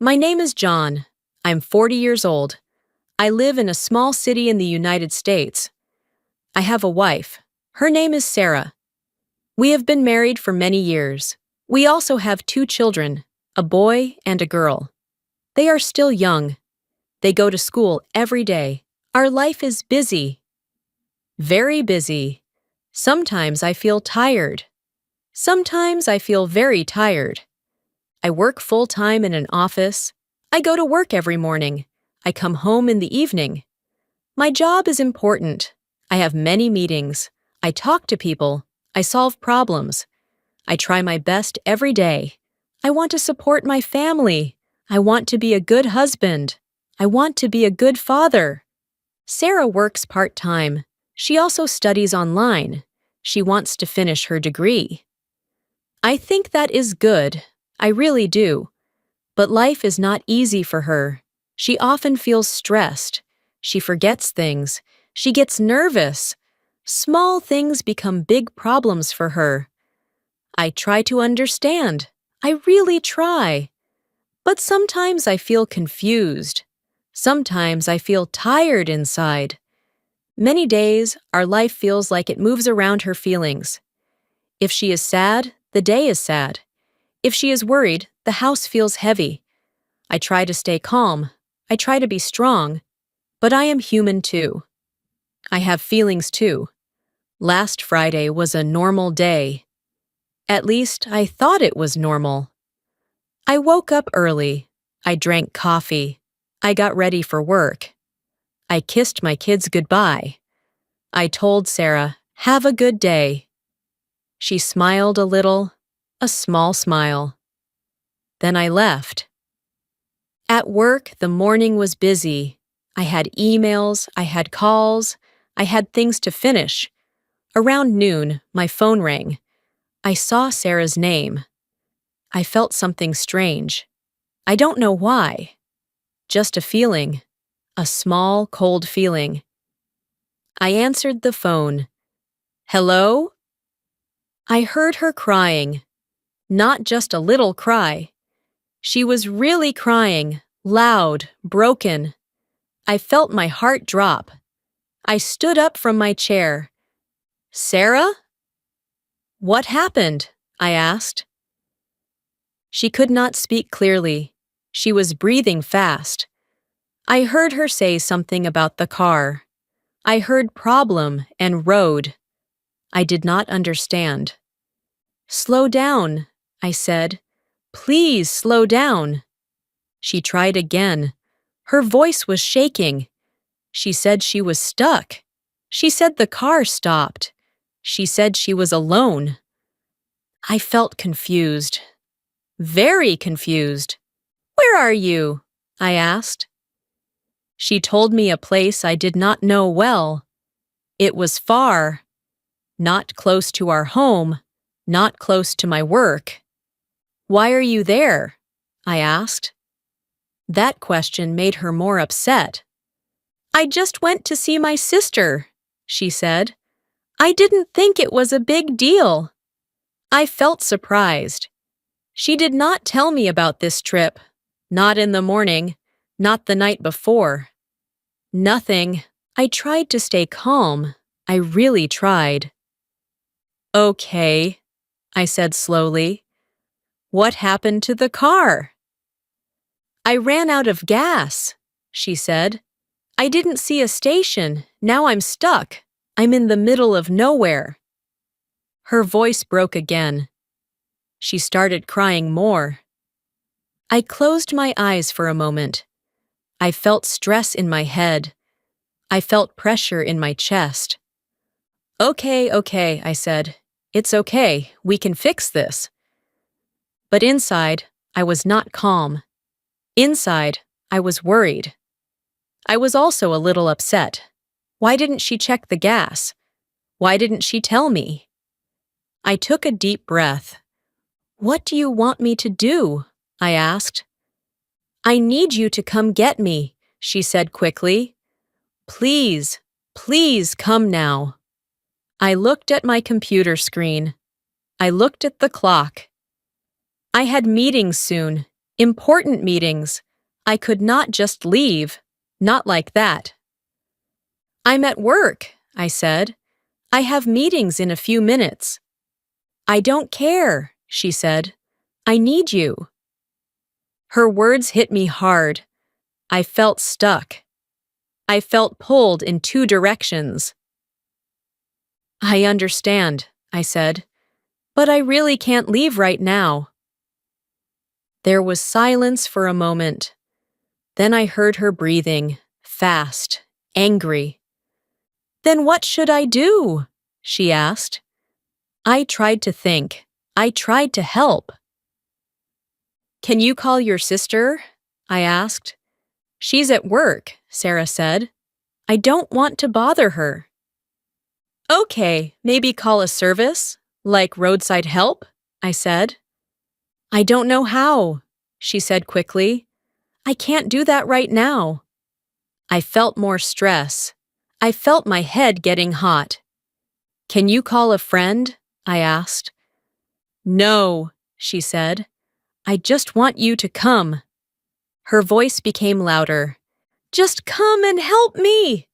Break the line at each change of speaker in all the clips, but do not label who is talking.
My name is John. I'm 40 years old. I live in a small city in the United States. I have a wife. Her name is Sarah. We have been married for many years. We also have two children, a boy and a girl. They are still young. They go to school every day. Our life is busy. Very busy. Sometimes I feel tired. Sometimes I feel very tired. I work full-time in an office. I go to work every morning. I come home in the evening. My job is important. I have many meetings. I talk to people. I solve problems. I try my best every day. I want to support my family. I want to be a good husband. I want to be a good father. Sarah works part-time. She also studies online. She wants to finish her degree. I think that is good. I really do. But life is not easy for her. She often feels stressed. She forgets things. She gets nervous. Small things become big problems for her. I try to understand. I really try. But sometimes I feel confused. Sometimes I feel tired inside. Many days, our life feels like it moves around her feelings. If she is sad, the day is sad. If she is worried, the house feels heavy. I try to stay calm. I try to be strong. But I am human too. I have feelings too. Last Friday was a normal day. At least I thought it was normal. I woke up early. I drank coffee. I got ready for work. I kissed my kids goodbye. I told Sarah, "Have a good day." She smiled a little, a small smile. Then I left. At work, the morning was busy. I had emails, I had calls, I had things to finish. Around noon, my phone rang. I saw Sarah's name. I felt something strange. I don't know why. Just a feeling. A small, cold feeling. I answered the phone. "Hello?" I heard her crying. Not just a little cry. She was really crying, loud, broken. I felt my heart drop. I stood up from my chair. "Sarah?" "What happened?" I asked. She could not speak clearly. She was breathing fast. I heard her say something about the car. I heard problem and road. I did not understand. "Slow down," I said. "Please slow down." She tried again. Her voice was shaking. She said she was stuck. She said the car stopped. She said she was alone. I felt confused. Very confused. "Where are you?" I asked. She told me a place I did not know well. It was far. Not close to our home. Not close to my work. "Why are you there?" I asked. That question made her more upset. "I just went to see my sister," she said. "I didn't think it was a big deal." I felt surprised. She did not tell me about this trip. Not in the morning, not the night before. Nothing. I tried to stay calm. I really tried. "Okay," I said slowly. "What happened to the car?" "I ran out of gas," she said. "I didn't see a station. Now I'm stuck. I'm in the middle of nowhere." Her voice broke again. She started crying more. I closed my eyes for a moment. I felt stress in my head. I felt pressure in my chest. Okay, I said. "It's okay. We can fix this." But inside, I was not calm. Inside, I was worried. I was also a little upset. Why didn't she check the gas? Why didn't she tell me? I took a deep breath. "What do you want me to do?" I asked. "I need you to come get me," she said quickly. "Please, please come now." I looked at my computer screen. I looked at the clock. I had meetings soon. Important meetings. I could not just leave. Not like that. I'm at work, I said. I have meetings in a few minutes. I don't care, she said. I need you. Her words hit me hard. I felt stuck. I felt pulled in two directions. I understand, I said, but I really can't leave right now. There was silence for a moment. Then I heard her breathing, fast, angry. Then what should I do? She asked. I tried to think. I tried to help. Can you call your sister? I asked. She's at work, Sarah said. I don't want to bother her. Okay, maybe call a service, like roadside help, I said. I don't know how, she said quickly. I can't do that right now. I felt more stress. I felt my head getting hot. Can you call a friend? I asked. No, she said. I just want you to come. Her voice became louder. Just come and help me.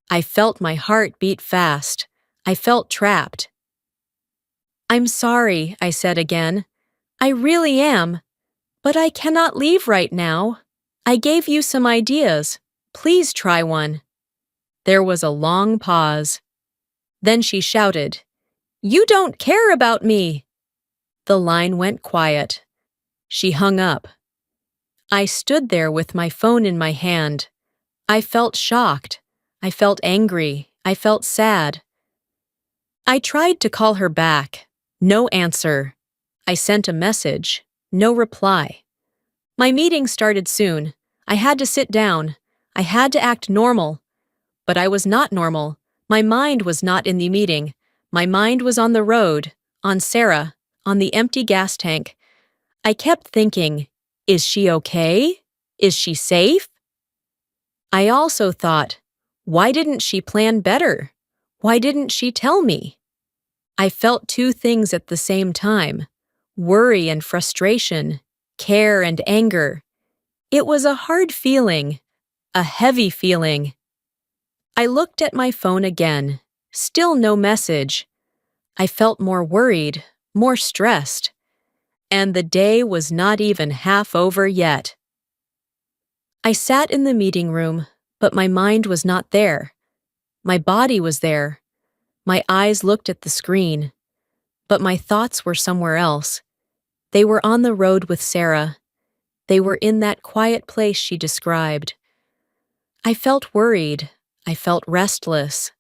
I felt my heart beat fast. I felt trapped. I'm sorry, I said again. I really am. But I cannot leave right now. I gave you some ideas. Please try one. There was a long pause. Then she shouted, You don't care about me. The line went quiet. She hung up. I stood there with my phone in my hand. I felt shocked. I felt angry. I felt sad. I tried to call her back. No answer. I sent a message. No reply. My meeting started soon. I had to sit down. I had to act normal. But I was not normal. My mind was not in the meeting. My mind was on the road, on Sarah, on the empty gas tank. I kept thinking, is she okay? Is she safe? I also thought, why didn't she plan better? Why didn't she tell me? I felt two things at the same time, worry and frustration, care and anger. It was a hard feeling, a heavy feeling. I looked at my phone again, still no message. I felt more worried, more stressed. And the day was not even half over yet. I sat in the meeting room, but my mind was not there. My body was there. My eyes looked at the screen. But my thoughts were somewhere else. They were on the road with Sarah. They were in that quiet place she described. I felt worried. I felt restless.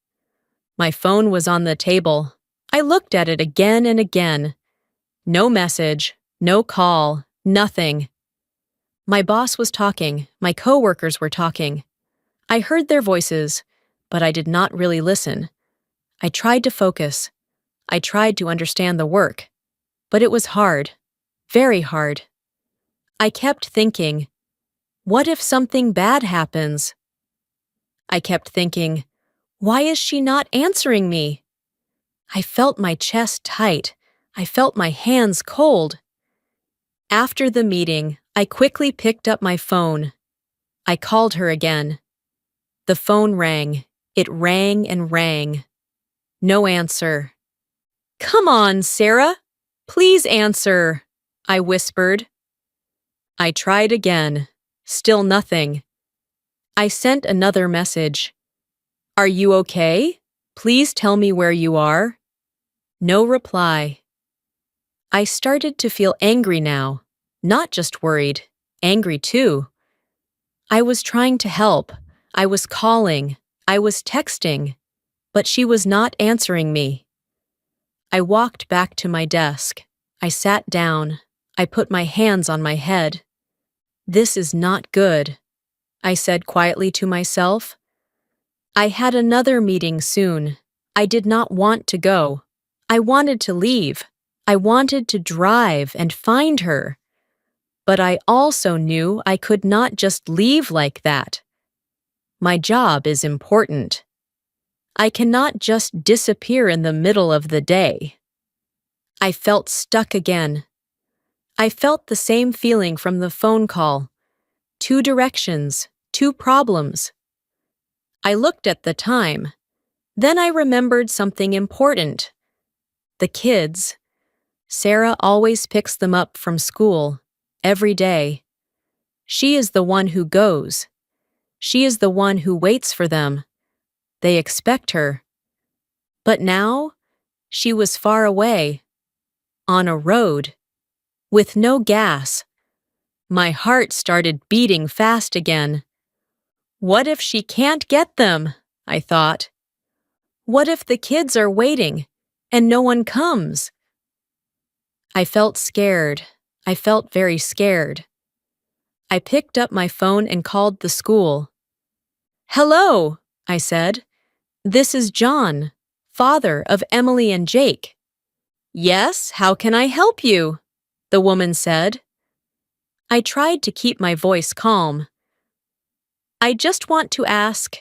My phone was on the table. I looked at it again and again. No message, no call, nothing. My boss was talking. My coworkers were talking. I heard their voices, but I did not really listen. I tried to focus. I tried to understand the work. But it was hard. Very hard. I kept thinking, what if something bad happens? I kept thinking, why is she not answering me? I felt my chest tight. I felt my hands cold. After the meeting, I quickly picked up my phone. I called her again. The phone rang. It rang and rang. No answer. Come on, Sarah. Please answer, I whispered. I tried again. Still nothing. I sent another message. Are you okay? Please tell me where you are. No reply. I started to feel angry now, not just worried, angry too. I was trying to help. I was calling. I was texting. But she was not answering me. I walked back to my desk. I sat down. I put my hands on my head. This is not good, I said quietly to myself. I had another meeting soon. I did not want to go. I wanted to leave. I wanted to drive and find her. But I also knew I could not just leave like that. My job is important. I cannot just disappear in the middle of the day. I felt stuck again. I felt the same feeling from the phone call. Two directions, two problems. I looked at the time. Then I remembered something important. The kids. Sarah always picks them up from school, every day. She is the one who goes. She is the one who waits for them. They expect her. But now, she was far away, on a road, with no gas. My heart started beating fast again. What if she can't get them? I thought. What if the kids are waiting and no one comes? I felt scared. I felt very scared. I picked up my phone and called the school. "Hello," I said. "This is John, father of Emily and Jake." "Yes, how can I help you?" the woman said. I tried to keep my voice calm. "I just want to ask,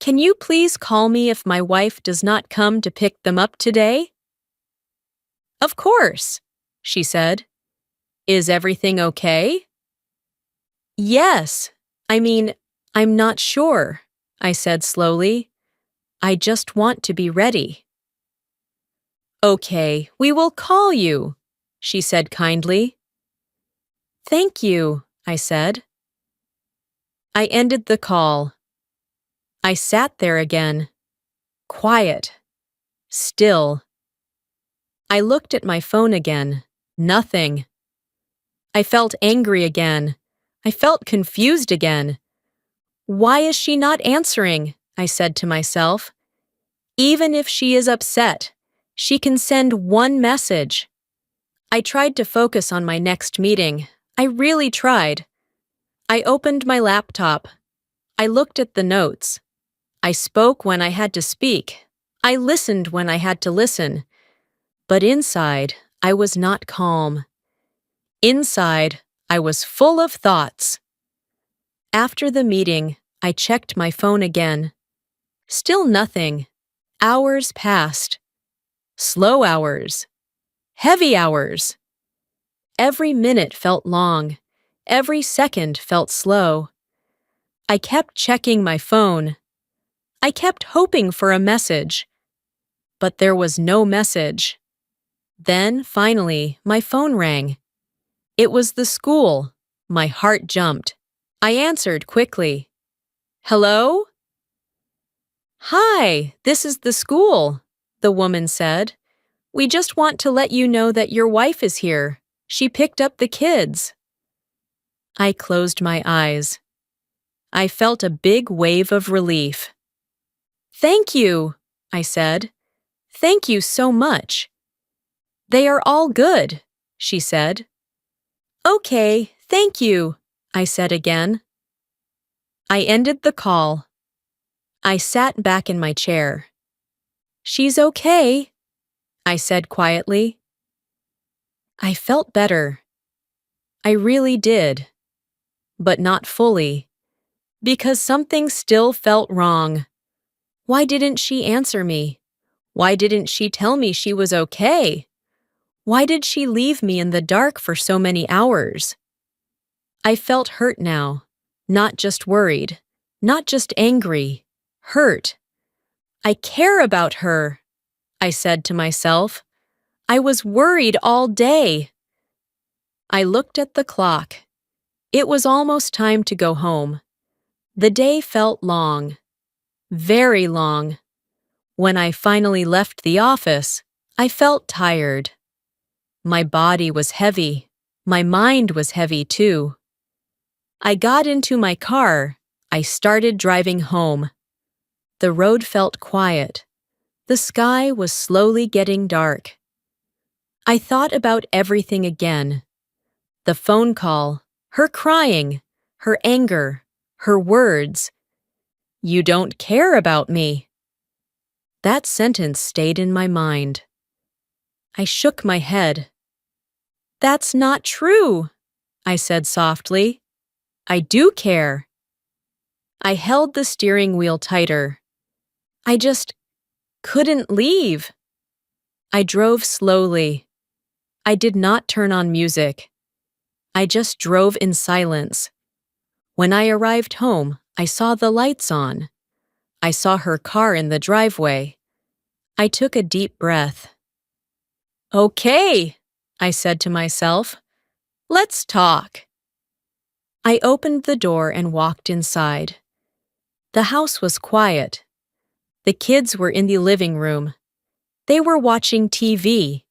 can you please call me if my wife does not come to pick them up today?" "Of course," she said. "Is everything okay?" "Yes. I'm not sure," I said slowly. "I just want to be ready." "Okay, we will call you," she said kindly. "Thank you," I said. I ended the call. I sat there again, quiet, still. I looked at my phone again. Nothing. I felt angry again. I felt confused again. Why is she not answering? I said to myself. Even if she is upset, she can send one message. I tried to focus on my next meeting. I really tried. I opened my laptop. I looked at the notes. I spoke when I had to speak. I listened when I had to listen. But inside, I was not calm. Inside, I was full of thoughts. After the meeting, I checked my phone again. Still nothing. Hours passed. Slow hours. Heavy hours. Every minute felt long. Every second felt slow. I kept checking my phone. I kept hoping for a message. But there was no message. Then, finally, my phone rang. It was the school. My heart jumped. I answered quickly. "Hello?" "Hi, this is the school," the woman said. "We just want to let you know that your wife is here. She picked up the kids." I closed my eyes. I felt a big wave of relief. "Thank you," I said. "Thank you so much." "They are all good," she said. "Okay, thank you," I said again. I ended the call. I sat back in my chair. "She's okay," I said quietly. I felt better. I really did. But not fully. Because something still felt wrong. Why didn't she answer me? Why didn't she tell me she was okay? Why did she leave me in the dark for so many hours? I felt hurt now, not just worried, not just angry, hurt. I care about her, I said to myself. I was worried all day. I looked at the clock. It was almost time to go home. The day felt long, very long. When I finally left the office, I felt tired. My body was heavy. My mind was heavy too. I got into my car. I started driving home. The road felt quiet. The sky was slowly getting dark. I thought about everything again. The phone call, her crying, her anger, her words. "You don't care about me." That sentence stayed in my mind. I shook my head. "That's not true," I said softly. "I do care." I held the steering wheel tighter. I just couldn't leave. I drove slowly. I did not turn on music. I just drove in silence. When I arrived home, I saw the lights on. I saw her car in the driveway. I took a deep breath. Okay, I said to myself. Let's talk. I opened the door and walked inside. The house was quiet. The kids were in the living room. They were watching TV.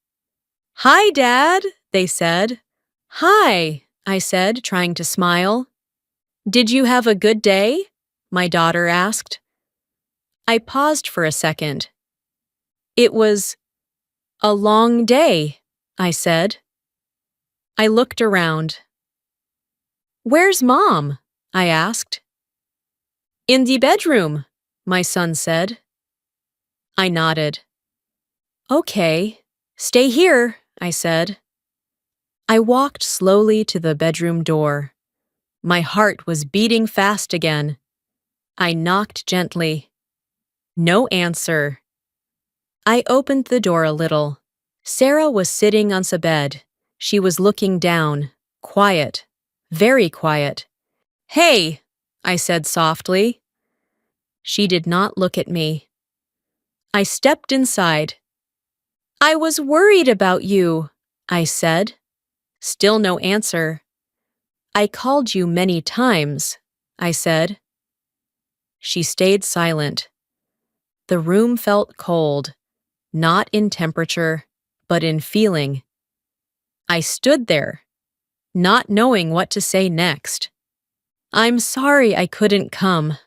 Hi, Dad, they said. Hi, I said, trying to smile. Did you have a good day? My daughter asked. I paused for a second. It was a long day, I said. I looked around. Where's Mom? I asked. In the bedroom, my son said. I nodded. Okay, stay here, I said. I walked slowly to the bedroom door. My heart was beating fast again. I knocked gently. No answer. I opened the door a little. Sarah was sitting on the bed. She was looking down, quiet, very quiet. Hey, I said softly. She did not look at me. I stepped inside. I was worried about you, I said. Still no answer. I called you many times, I said. She stayed silent. The room felt cold, not in temperature, but in feeling. I stood there, not knowing what to say next. I'm sorry I couldn't come,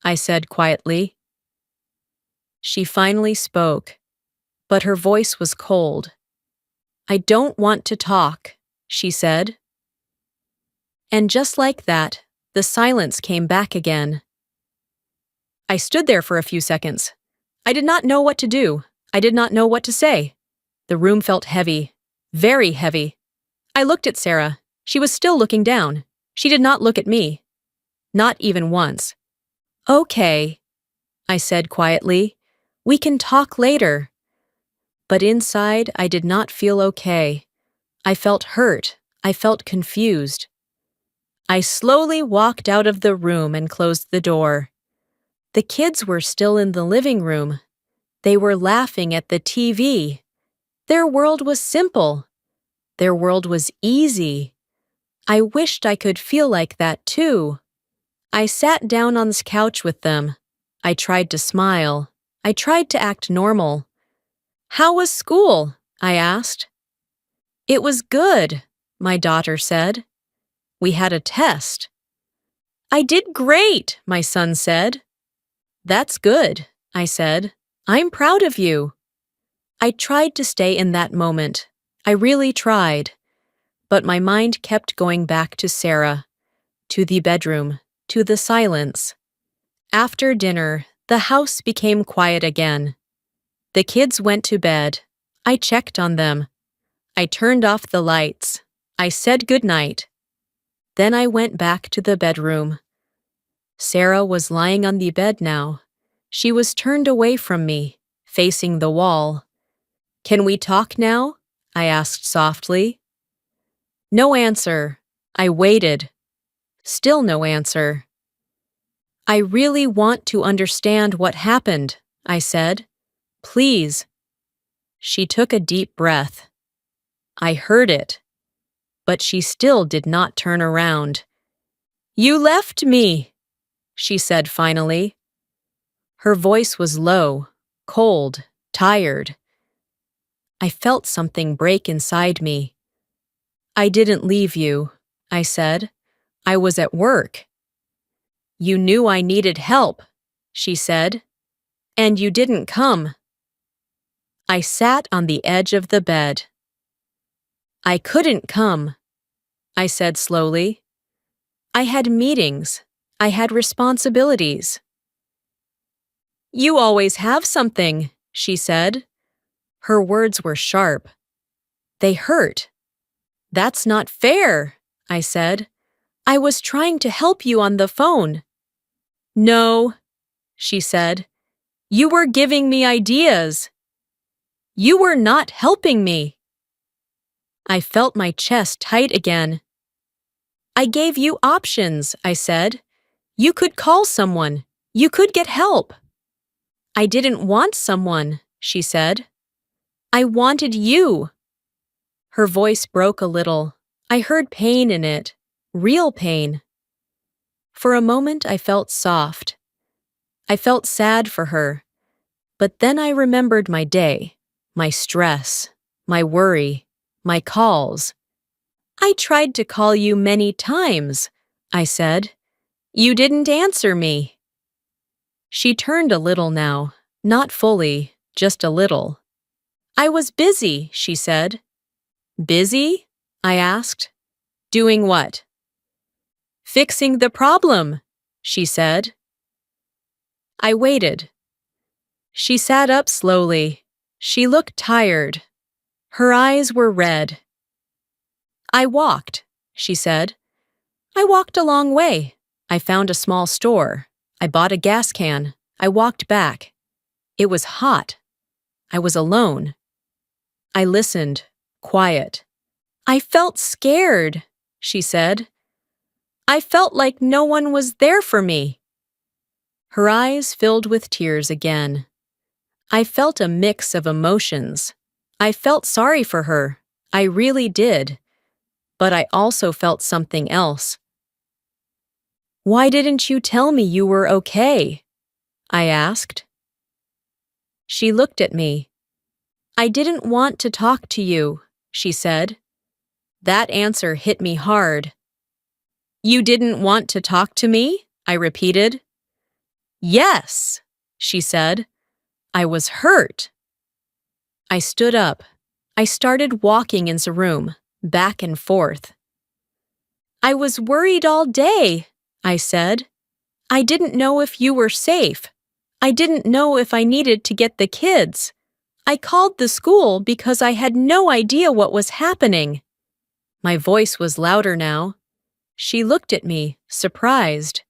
I said quietly. She finally spoke, but her voice was cold. I don't want to talk, she said. And just like that, the silence came back again. I stood there for a few seconds. I did not know what to do. I did not know what to say. The room felt heavy, very heavy. I looked at Sarah. She was still looking down. She did not look at me. Not even once. Okay, I said quietly. We can talk later. But inside, I did not feel okay. I felt hurt. I felt confused. I slowly walked out of the room and closed the door. The kids were still in the living room. They were laughing at the TV. Their world was simple. Their world was easy. I wished I could feel like that too. I sat down on the couch with them. I tried to smile. I tried to act normal. How was school? I asked. It was good, my daughter said. We had a test. I did great, my son said. That's good, I said. I'm proud of you. I tried to stay in that moment. I really tried. But my mind kept going back to Sarah, to the bedroom, to the silence. After dinner, the house became quiet again. The kids went to bed. I checked on them. I turned off the lights. I said goodnight. Then I went back to the bedroom. Sarah was lying on the bed now. She was turned away from me, facing the wall. Can we talk now? I asked softly. No answer. I waited. Still no answer. I really want to understand what happened, I said. Please. She took a deep breath. I heard it, but she still did not turn around. You left me, she said finally. Her voice was low, cold, tired. I felt something break inside me. I didn't leave you, I said. I was at work. You knew I needed help, she said, and you didn't come. I sat on the edge of the bed. I couldn't come, I said slowly. I had meetings. I had responsibilities. You always have something, she said. Her words were sharp. They hurt. That's not fair, I said. I was trying to help you on the phone. No, she said. You were giving me ideas. You were not helping me. I felt my chest tight again. I gave you options, I said. You could call someone. You could get help. I didn't want someone, she said. I wanted you. Her voice broke a little. I heard pain in it, real pain. For a moment I felt soft. I felt sad for her. But then I remembered my day, my stress, my worry, my calls. I tried to call you many times, I said. You didn't answer me. She turned a little now, not fully, just a little. I was busy, she said. Busy? I asked. Doing what? Fixing the problem, she said. I waited. She sat up slowly. She looked tired. Her eyes were red. I walked, she said. I walked a long way. I found a small store. I bought a gas can. I walked back. It was hot. I was alone. I listened, quiet. I felt scared, she said. I felt like no one was there for me. Her eyes filled with tears again. I felt a mix of emotions. I felt sorry for her. I really did. But I also felt something else. Why didn't you tell me you were okay? I asked. She looked at me. I didn't want to talk to you, she said. That answer hit me hard. You didn't want to talk to me? I repeated. Yes, she said. I was hurt. I stood up. I started walking in the room, back and forth. I was worried all day, I said. I didn't know if you were safe. I didn't know if I needed to get the kids. I called the school because I had no idea what was happening. My voice was louder now. She looked at me, surprised.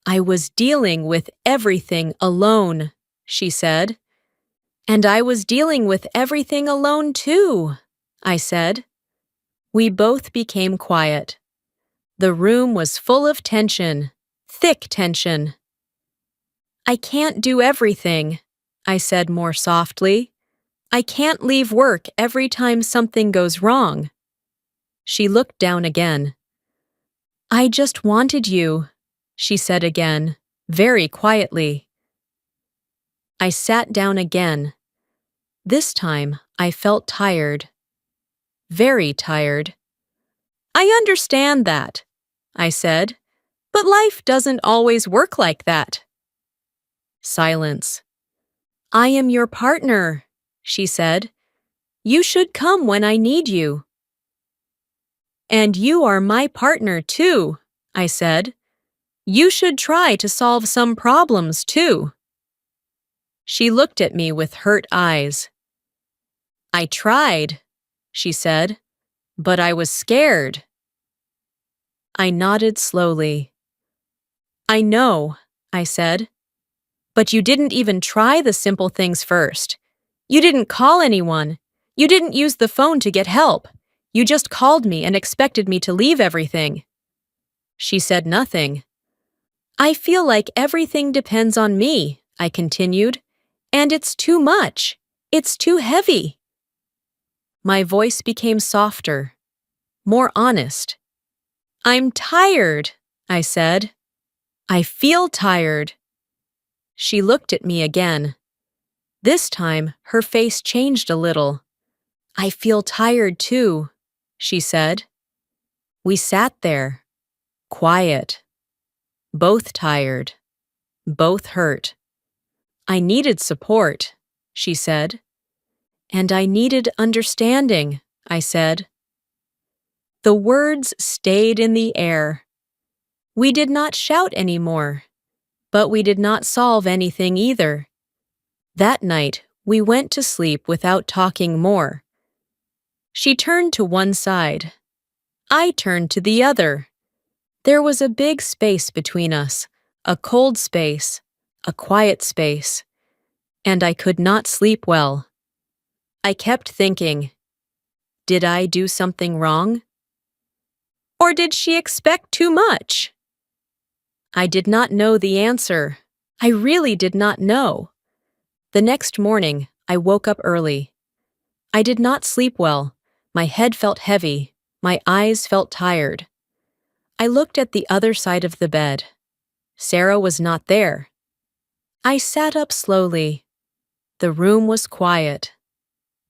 I was dealing with everything alone, she said. And I was dealing with everything alone too, I said. We both became quiet. The room was full of tension, thick tension. I can't do everything, I said more softly. I can't leave work every time something goes wrong. She looked down again. I just wanted you, she said again, very quietly. I sat down again. This time I felt tired. Very tired. I understand that, I said, but life doesn't always work like that. Silence. I am your partner, she said. You should come when I need you. And you are my partner too, I said. You should try to solve some problems too. She looked at me with hurt eyes. I tried, she said, but I was scared. I nodded slowly. I know, I said. But you didn't even try the simple things first. You didn't call anyone. You didn't use the phone to get help. You just called me and expected me to leave everything. She said nothing. I feel like everything depends on me, I continued, and it's too much. It's too heavy. My voice became softer, more honest. I'm tired, I said. I feel tired. She looked at me again. This time, her face changed a little. I feel tired too, she said. We sat there, quiet, both tired, both hurt. I needed support, she said. And I needed understanding, I said. The words stayed in the air. We did not shout anymore, but we did not solve anything either. That night, we went to sleep without talking more. She turned to one side. I turned to the other. There was a big space between us, a cold space, a quiet space, and I could not sleep well. I kept thinking, did I do something wrong? Or did she expect too much? I did not know the answer. I really did not know. The next morning, I woke up early. I did not sleep well. My head felt heavy. My eyes felt tired. I looked at the other side of the bed. Sarah was not there. I sat up slowly. The room was quiet.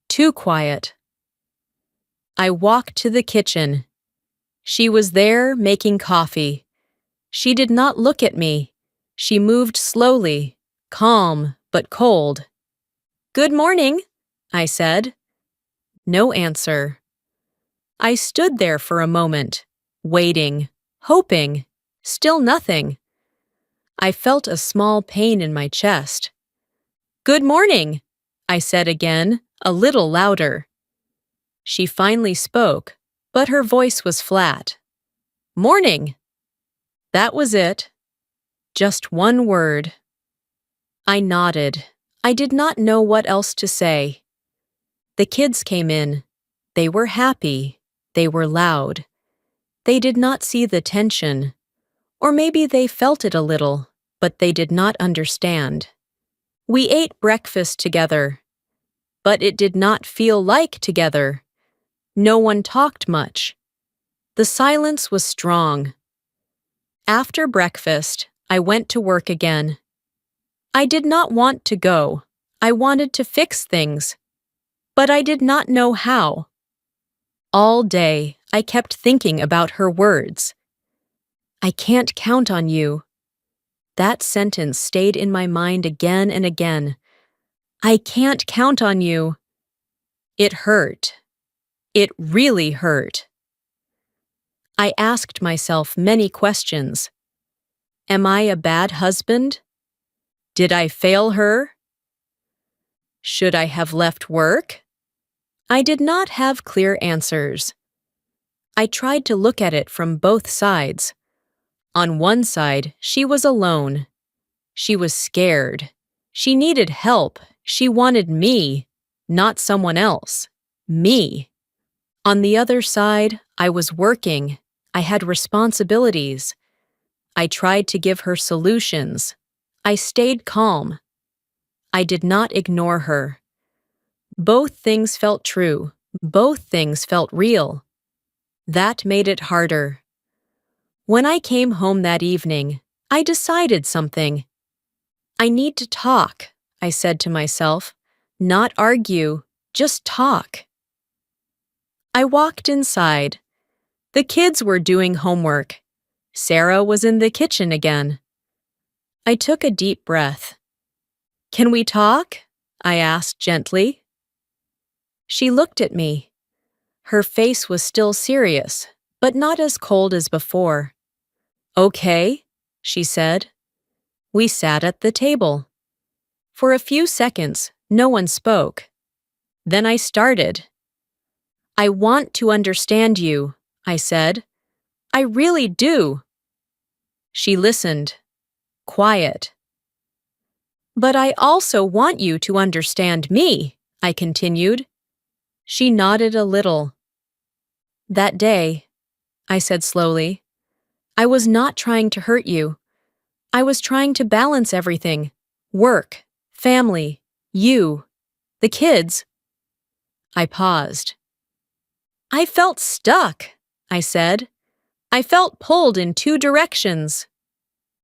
Too quiet. I walked to the kitchen. She was there making coffee. She did not look at me. She moved slowly, calm but cold. "Good morning," I said. No answer. I stood there for a moment, waiting, hoping, still nothing. I felt a small pain in my chest. "Good morning," I said again, a little louder. She finally spoke, but her voice was flat. "Morning." That was it. Just one word. I nodded. I did not know what else to say. The kids came in. They were happy. They were loud. They did not see the tension. Or maybe they felt it a little, but they did not understand. We ate breakfast together. But it did not feel like together. No one talked much. The silence was strong. After breakfast, I went to work again. I did not want to go. I wanted to fix things. But I did not know how. All day, I kept thinking about her words. "I can't count on you." That sentence stayed in my mind again and again. I can't count on you. It hurt. It really hurt. I asked myself many questions. Am I a bad husband? Did I fail her? Should I have left work? I did not have clear answers. I tried to look at it from both sides. On one side, she was alone. She was scared. She needed help. She wanted me, not someone else. Me. On the other side, I was working. I had responsibilities. I tried to give her solutions. I stayed calm. I did not ignore her. Both things felt true. Both things felt real. That made it harder. When I came home that evening, I decided something. I need to talk, I said to myself. Not argue, just talk. I walked inside. The kids were doing homework. Sarah was in the kitchen again. I took a deep breath. "Can we talk?" I asked gently. She looked at me. Her face was still serious, but not as cold as before. "Okay," she said. We sat at the table. For a few seconds, no one spoke. Then I started. "I want to understand you," I said. "I really do." She listened. Quiet. "But I also want you to understand me," I continued. She nodded a little. "That day," I said slowly, "I was not trying to hurt you. I was trying to balance everything. Work, family, you, the kids." I paused. "I felt stuck," I said. "I felt pulled in two directions."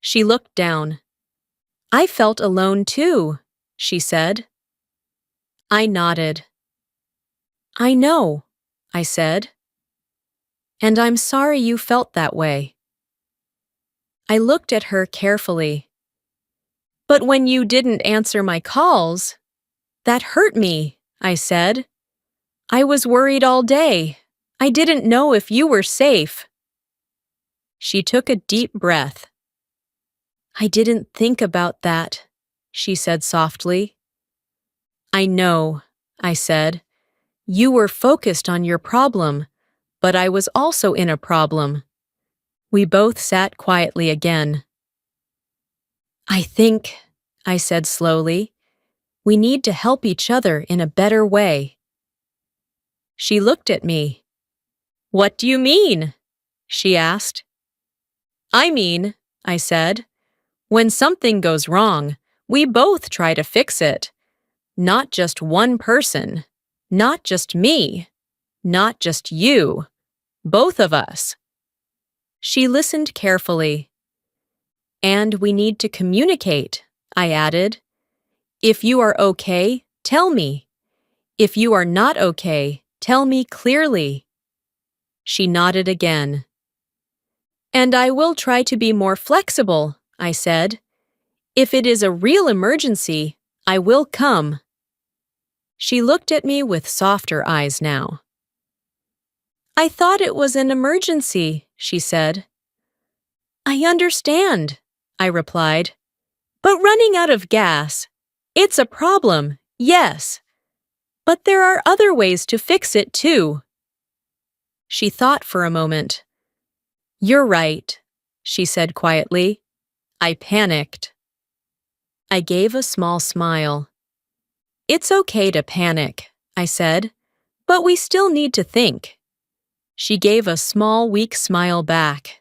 She looked down. "I felt alone too," she said. I nodded. "I know," I said. "And I'm sorry you felt that way." I looked at her carefully. "But when you didn't answer my calls, that hurt me," I said. "I was worried all day. I didn't know if you were safe." She took a deep breath. "I didn't think about that," she said softly. "I know," I said. "You were focused on your problem, but I was also in a problem." We both sat quietly again. "I think," I said slowly, "we need to help each other in a better way." She looked at me. "What do you mean?" she asked. I mean, I said, when something goes wrong, we both try to fix it. Not just one person. Not just me. Not just you. Both of us. She listened carefully. And we need to communicate, I added. If you are okay, tell me. If you are not okay, tell me clearly. She nodded again. And I will try to be more flexible, I said. If it is a real emergency, I will come. She looked at me with softer eyes now. I thought it was an emergency, she said. I understand, I replied. But running out of gas, it's a problem, yes. But there are other ways to fix it too. She thought for a moment. You're right, she said quietly. I panicked. I gave a small smile. It's okay to panic, I said, but we still need to think. She gave a small, weak smile back.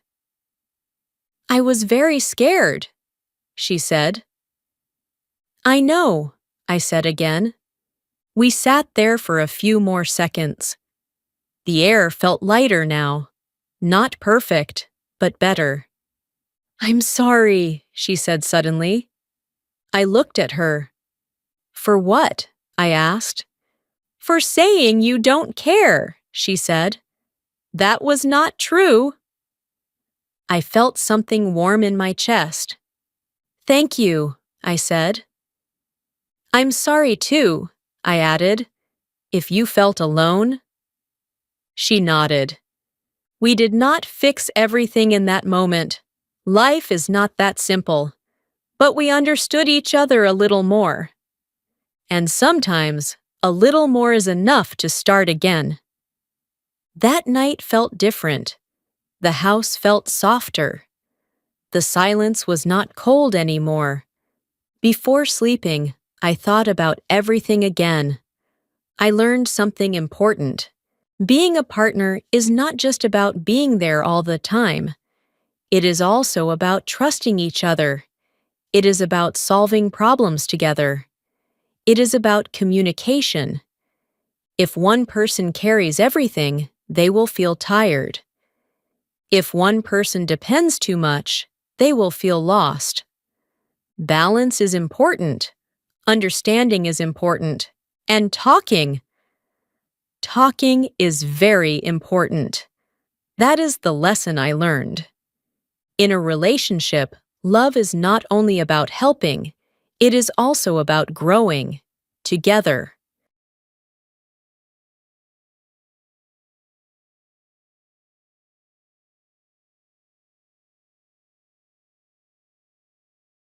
I was very scared, she said. I know, I said again. We sat there for a few more seconds. The air felt lighter now. Not perfect, but better. I'm sorry, she said suddenly. I looked at her. For what? I asked. For saying you don't care, she said. That was not true. I felt something warm in my chest. Thank you, I said. I'm sorry too, I added. If you felt alone? She nodded. We did not fix everything in that moment. Life is not that simple. But we understood each other a little more. And sometimes, a little more is enough to start again. That night felt different. The house felt softer. The silence was not cold anymore. Before sleeping, I thought about everything again. I learned something important. Being a partner is not just about being there all the time. It is also about trusting each other. It is about solving problems together. It is about communication. If one person carries everything, they will feel tired. If one person depends too much, they will feel lost. Balance is important. Understanding is important. And talking is very important. That is the lesson I learned. In a relationship, love is not only about helping, it is also about growing together.